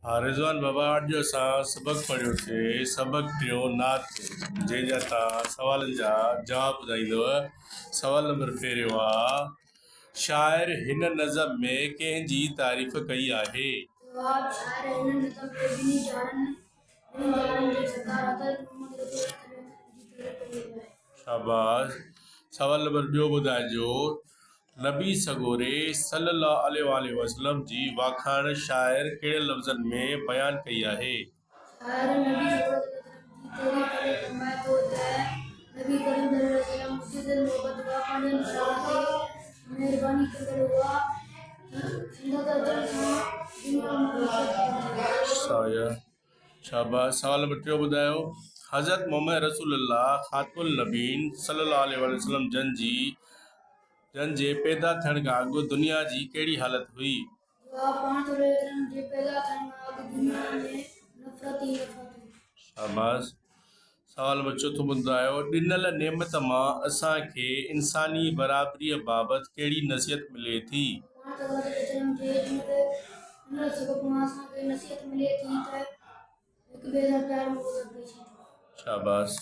हाँ रिज़वान बाबा अॼु असां सबक़ पढ़ियोसीं। सबक़ टियों नात जंहिंजा तव्हां सवालनि जा जवाब ॿुधाईंदव। सवाल नंबर पहिरियों आहे शाइर हिन नज़म में कंहिंजी तारीफ़ कई आहे। जवाब शायर हिन नज़म में ॿिन्ही जाड़नि जे सरदार हज़रत मोहम्मद रसूल जी तारीफ़ कई आहे। शाबाश। सवाल नंबर ॿियो ॿुधाइजो नबी सगोरे सल्लल्लाहु अलैहि वसल्लम जी वाखाण शाइर कहिड़े लफ़्ज़नि में बयानु कई आहे। शायर नबी सल्लल्लाहु अलैहि वसल्लम जी तारीफ़ करे फरमाए थो त नबी करीम सल्लल्लाहु अलैहि वसल्लम मुझे मोहब्बत वाखाणनि कराते महिरबानी कंदड़ हुआ जिंदा जन सां दुनिया में शाबाश। सवाल नंबर टियों ॿुधायो हज़रत मोहम्मद रसूलुल्लाह ख़ातमुल नबीन सल्लल्लाहु अलैहि वसल्लम जन जे पैदा थियण खां अॻु दुनिया जी कहिड़ी हालत हुई। जवाब पाण सल्लल्लाहु जे पैदा थियण खां अॻु दुनिया में नफ़रत ई नफ़रत हुई। शाबाश। सवाल नंबर चोथों ॿुधायो ॾिनल नेमत मां असांखे इंसानी बराबरीअ बाबति कहिड़ी नसीहत मिले थी। पाण सल्लल्लाहु अलैहि वसल्लम जे इन सबक़ मां असांखे नसीहत मिले थी त हिक ॿिए सां प्यार मोहब्बत पेश कयो। शाबाश।